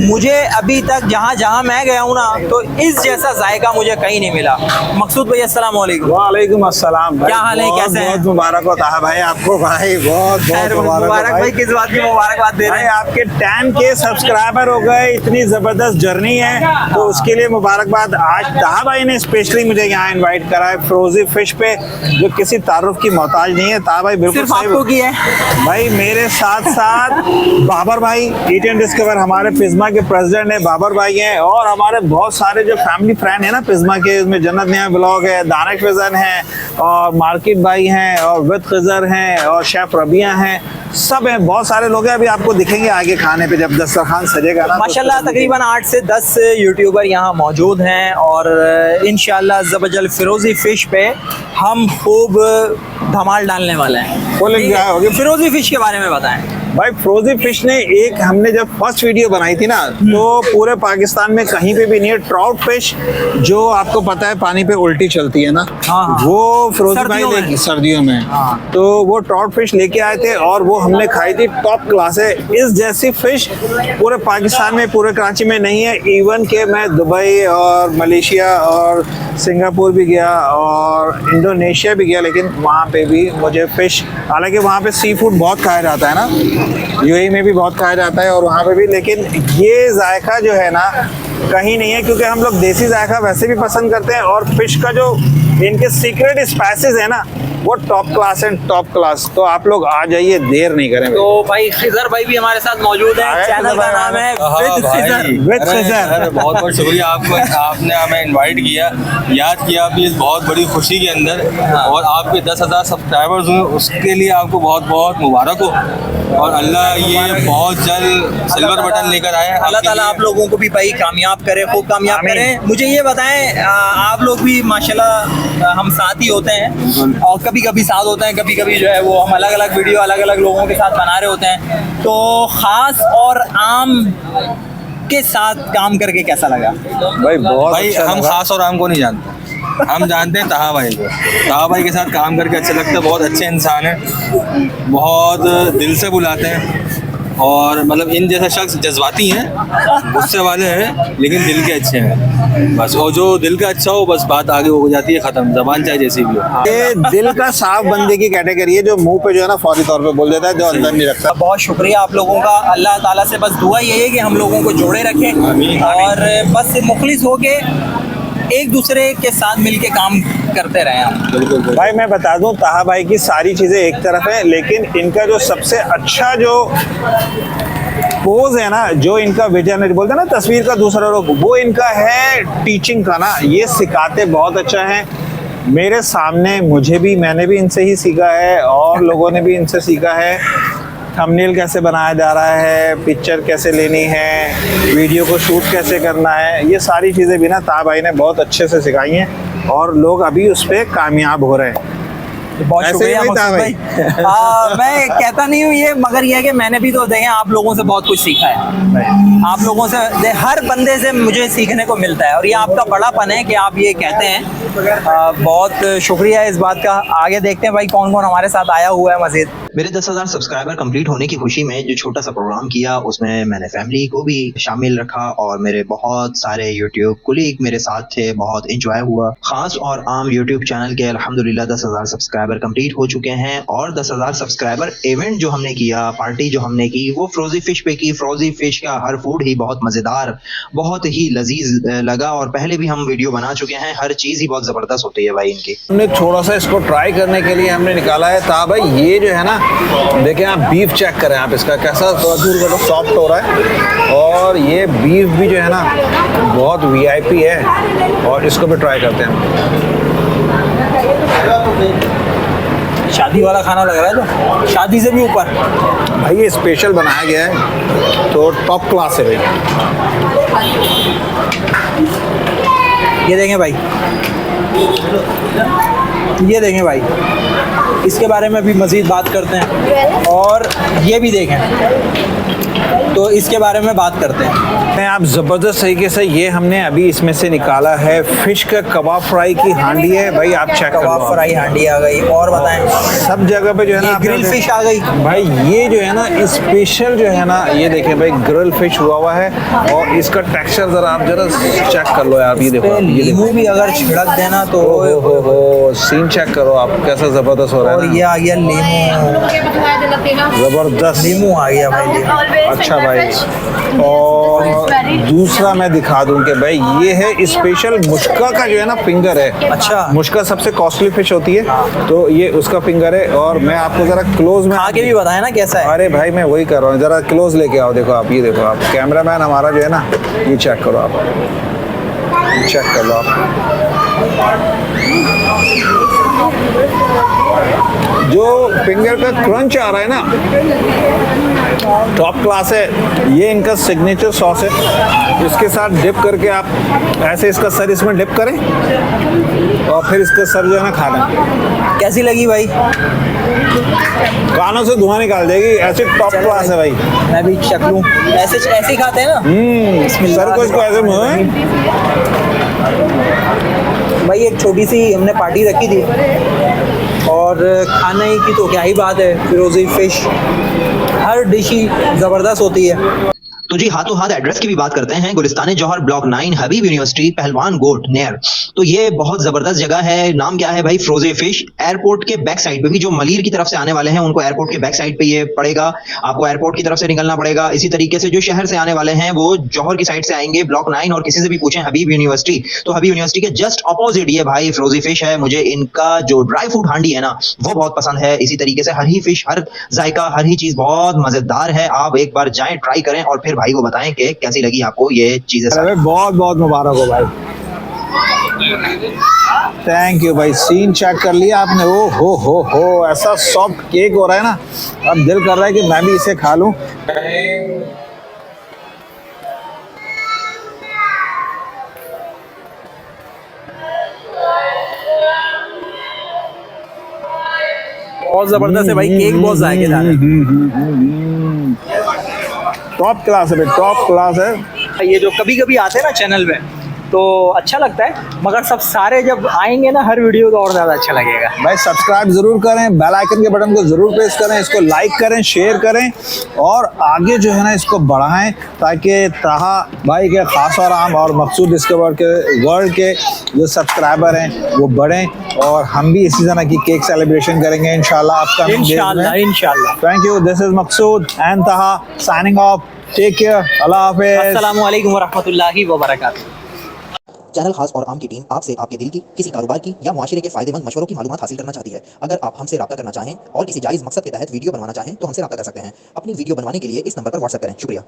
मुझे अभी तक जहाँ जहाँ मैं गया हूँ ना, तो इस जैसा जायका मुझे कहीं नहीं मिला। मकसूद भाई अस्सलाम वालेकुम। वालेकुम अस्सलाम। क्या हाल है, कैसे हैं? बहुत मुबारक होता है भाई आपको, भाई बहुत बहुत मुबारक भाई। किस बात की मुबारकबाद दे रहे हैं? आपके 10K सब्सक्राइबर हो गए, इतनी जबरदस्त जर्नी है, तो उसके लिए मुबारकबाद। आज ताहा भाई ने स्पेशली मुझे यहाँ इनवाइट करा है फ्रोजी फिश पे, जो किसी तारुफ की मोहताज नहीं है। ताहा भाई बिल्कुल सिर्फ आपको की है भाई। मेरे साथ साथ बाबर भाई, ईट एंड डिस्कवर हमारे पिज़्मा के प्रेसिडेंट है, बाबर भाई हैं, और हमारे बहुत सारे जो फैमिली फ्रेंड है ना पिज़्मा के, उसमें जन्नत नया ब्लॉग है, दानिश फिजन है, और मार्केट भाई हैं, और विद खिजर हैं, और शेफ रबिया हैं, सब हैं, बहुत सारे लोग हैं। अभी आपको दिखेंगे आगे खाने पे जब दस्तरखान सजेगा ना। माशाल्लाह तकरीबन 8 से 10 यूट्यूबर यहाँ मौजूद हैं, और इंशाल्लाह ज़बरदस्त फिरोजी फिश पे हम खूब धमाल डालने वाले हैं। फुल एंजॉय होगी। फिरोजी फिश के बारे में बताएं भाई। फ्रोजी फिश ने हमने जब फर्स्ट वीडियो बनाई थी ना, तो पूरे पाकिस्तान में कहीं पे भी नहीं है। ट्राउट फिश जो आपको पता है पानी पे उल्टी चलती है ना, हाँ। वो फ्रोजी भाई सर्दियों में, हाँ। तो वो ट्राउट फिश लेके आए थे, और वो हमने खाई थी। टॉप क्लास है। इस जैसी फिश पूरे पाकिस्तान में, पूरे कराची में नहीं है। इवन के मैं दुबई और मलेशिया और सिंगापुर भी गया और इंडोनेशिया भी गया, लेकिन वहाँ पे भी मुझे फिश, हालांकि वहाँ पे सी फूड बहुत खाया जाता है ना, यूएई में भी बहुत खाया जाता है और वहाँ पे भी, लेकिन ये जायका जो है ना कहीं नहीं है, क्योंकि हम लोग देसी जायका वैसे भी पसंद करते हैं, और फिश का जो इनके सीक्रेट स्पाइसेस है ना, वो top class and top class. तो आप लोग आ जाइए, देर नहीं करें। तो भाई खिजर भाई भी हमारे साथ मौजूद है। चैनल का नाम है विद खिजर। बहुत बहुत शुक्रिया आपको, आपने हमें इनवाइट किया, याद किया अभी इस बहुत बड़ी खुशी के अंदर, और आपके 10,000 सब्सक्राइबर्स हुए, उसके लिए आपको बहुत बहुत मुबारक हो, और अल्लाह ये बहुत जल्द सिल्वर बटन लेकर आए। अल्लाह ताला आप लोगों को भी भाई कामयाब करे, खूब कामयाब करें। मुझे ये बताएं, आप लोग भी माशाल्लाह हम साथ ही होते हैं, और कभी कभी साथ होते हैं, कभी कभी जो है वो हम अलग अलग वीडियो अलग अलग लोगों के साथ बना रहे होते हैं। तो ख़ास और आम के साथ काम करके कैसा लगा भाई? बहुत भाई अच्छा हम खास और आम को नहीं जानते, हम जानते हैं ताहा भाई को। ताहा भाई के साथ काम करके अच्छा लगता है, बहुत अच्छे इंसान हैं, बहुत दिल से बुलाते हैं, और मतलब इन जैसे शख्स जज्बाती हैं, गुस्से वाले हैं, लेकिन दिल के अच्छे हैं बस। और जो दिल का अच्छा हो बस बात आगे हो जाती है, ख़त्म, ज़बान चाहे जैसी भी हो। ये दिल का साफ बंदे की कैटेगरी है, जो मुंह पे जो है ना फौरी तौर पे बोल देता है, जो अंदर नहीं रखता। बहुत शुक्रिया आप लोगों का। अल्लाह ताला से बस दुआ यही है कि हम लोगों को जोड़े रखे, और बस मुखलिस होके एक दूसरे के साथ मिलके काम करते रहे हम। बिल्कुल भाई मैं बता दूं, ताहा भाई की सारी चीज़ें एक तरफ है, लेकिन इनका जो सबसे अच्छा जो पोज है ना, जो इनका विजन है, बोलते हैं ना तस्वीर का दूसरा रूप, वो इनका है टीचिंग का ना। ये सिखाते बहुत अच्छा है मेरे सामने, मुझे भी, मैंने भी इनसे ही सीखा है, और लोगों ने भी इनसे सीखा है। थंबनेल कैसे बनाया जा रहा है, पिक्चर कैसे लेनी है, वीडियो को शूट कैसे करना है, ये सारी चीज़ें भी ना ताहा भाई ने बहुत अच्छे से सिखाई हैं, और लोग अभी उस पर कामयाब हो रहे हैं। बहुत शुक्रिया मकसूद भाई। मैं कहता नहीं हूँ ये, मगर ये है कि मैंने भी तो देखें आप लोगों से बहुत कुछ सीखा है। आप लोगों से, हर बंदे से मुझे सीखने को मिलता है, और ये आपका बड़ापन है कि आप ये कहते हैं। बहुत शुक्रिया इस बात का। आगे देखते हैं भाई कौन कौन हमारे साथ आया हुआ है मज़ीद। मेरे 10,000 सब्सक्राइबर कंप्लीट होने की खुशी में जो छोटा सा प्रोग्राम किया, उसमें मैंने फैमिली को भी शामिल रखा, और मेरे बहुत सारे यूट्यूब कुलीग मेरे साथ थे, बहुत इंजॉय हुआ। खास और आम यूट्यूब चैनल के अल्हम्दुलिल्लाह 10,000 सब्सक्राइबर कंप्लीट हो चुके हैं, और 10,000 सब्सक्राइबर इवेंट जो हमने किया, पार्टी जो हमने की, वो फ्रोजी फिश पे की। फ्रोजी फिश का हर फूड ही बहुत मज़ेदार, बहुत ही लजीज लगा, और पहले भी हम वीडियो बना चुके हैं। हर चीज़ ही बहुत ज़बरदस्त होती है भाई इनकी। हमने थोड़ा सा इसको ट्राई करने के लिए हमने निकाला है। ताहा भाई ये जो है ना, देखें आप बीफ चेक करें आप, इसका कैसा सॉफ्ट हो रहा है, और ये बीफ भी जो है ना बहुत वीआईपी है, और इसको भी ट्राई करते हैं। शादी वाला खाना लग रहा है, तो शादी से भी ऊपर भाई ये स्पेशल बनाया गया है, तो टॉप क्लास है भाई। ये देखें भाई, ये देखें भाई, इसके बारे में भी मज़ीद बात करते हैं। और ये भी देखें, तो इसके बारे में बात करते हैं। आप जबरदस्त तरीके से ये हमने अभी इसमें से निकाला है फिश का कबाब फ्राई की हांडी है भाई, आप चेक करो। कबाब फ्राई हांडी आ गई, और बताएं सब जगह पे जो है ना ग्रिल फिश आ गई भाई। ये जो है ना स्पेशल जो है ना, ये देखें भाई ग्रिल फिश हुआ है और इसका टेक्सचर जरा आप जरा चेक कर लो यार। ये देखो आप, ये नींबू भी अगर छिड़क देना तो हो सीन चेक करो आप, कैसा जबरदस्त हो रहा है और ना। ये आ गया नींबू, जबरदस्त नींबू आ गया भाई नींबू। अच्छा भाई। और दूसरा मैं दिखा दूं कि भाई ये है स्पेशल मुश्का का जो है ना फिंगर है। अच्छा। मुश्का सबसे कॉस्टली फिश होती है, तो ये उसका फिंगर है। और मैं आपको जरा क्लोज में आगे भी बताया ना कैसा है। अरे भाई मैं वही कर रहा हूँ, जरा क्लोज लेके आओ। देखो आप, ये देखो आप, कैमरामैन हमारा जो है ना, ये चेक करो आप, चेक कर लो आप। जो फिंगर का क्रंच आ रहा है ना, टॉप क्लास है। ये इनका सिग्नेचर सॉस है। इसके साथ डिप करके आप ऐसे इसका सर इसमें डिप करें और फिर इसका सर जो है ना खाना। कैसी लगी भाई? कानों से धुआं निकाल देगी, ऐसे टॉप क्लास है भाई। मैं भी चख लूं। ऐसे ही खाते हैं ना। सर को इसको ऐसे मुँह भाई एक छोटी सी हमने पार्टी रखी थी और खाने की तो क्या ही बात है, फिरोजी फिश हर डिश ही ज़बरदस्त होती है। तो जी हाथों हाथ एड्रेस की भी बात करते हैं। गुलिस्तान जौहर ब्लॉक 9 हबीब यूनिवर्सिटी पहलवान गोट नेर। तो ये बहुत जबरदस्त जगह है। नाम क्या है भाई? फ्रोजे फिश। एयरपोर्ट के बैक साइड पे भी जो मलीर की तरफ से आने वाले हैं उनको एयरपोर्ट के बैक साइड पे ये पड़ेगा। आपको एयरपोर्ट की तरफ से निकलना पड़ेगा। इसी तरीके से जो शहर से आने वाले हैं वो जौहर की साइड से आएंगे ब्लॉक 9, और किसी से भी पूछें हबीब यूनिवर्सिटी, तो हबीब यूनिवर्सिटी के जस्ट अपोजिट ये भाई फ्रोजी फिश है। मुझे इनका जो ड्राई फूड हांडी है ना वो बहुत पसंद है। इसी तरीके से हर ही फिश, हर जायका, हर ही चीज बहुत मजेदार है। आप एक बार जाएं, ट्राई करें और फिर भाई को बताएं कि कैसी लगी आपको ये चीजें। बहुत बहुत मुबारक हो भाई, थैंक यू भाई। सीन चेक कर लिया आपने? ओ हो ऐसा सॉफ्ट केक हो रहा है ना, अब दिल कर रहा है कि मैं भी इसे खा लूं। बहुत जबरदस्त है भाई, केक बहुत जायकेदार है। टॉप क्लास है भाई, टॉप क्लास है। ये जो कभी कभी आते हैं ना चैनल पे तो अच्छा लगता है, मगर सब सारे जब आएंगे ना हर वीडियो तो और ज़्यादा अच्छा लगेगा। भाई सब्सक्राइब जरूर करें, बेल आइकन के बटन को जरूर प्रेस करें, इसको लाइक करें, शेयर करें और आगे जो है ना इसको बढ़ाएं, ताकि ताहा भाई के खास और आम और मकसूद डिस्कवर के वर्ल्ड के जो सब्सक्राइबर हैं वो बढ़ें और हम भी इसी तरह की केक सेलिब्रेशन करेंगे इंशाल्लाह आपका। इंशाल्लाह। Thank you. This is Maqsood and ताहा साइनिंग ऑफ। टेक केयर, अल्लाह हाफिज़। अस्सलामु अलैकुम व रहमतुल्लाहि व बरकातुहू। चैनल खास और आम की टीम आपसे आपके दिल की, किसी कारोबार की या मुआशरे के फायदेमंद मशवरों की मालूमात हासिल करना चाहती है। अगर आप हमसे रब्ता करना चाहें और किसी जायज़ मकसद के तहत वीडियो बनवाना चाहें तो हमसे रब्ता कर सकते हैं। अपनी वीडियो बनवाने के लिए इस नंबर पर व्हाट्सएप करें। शुक्रिया।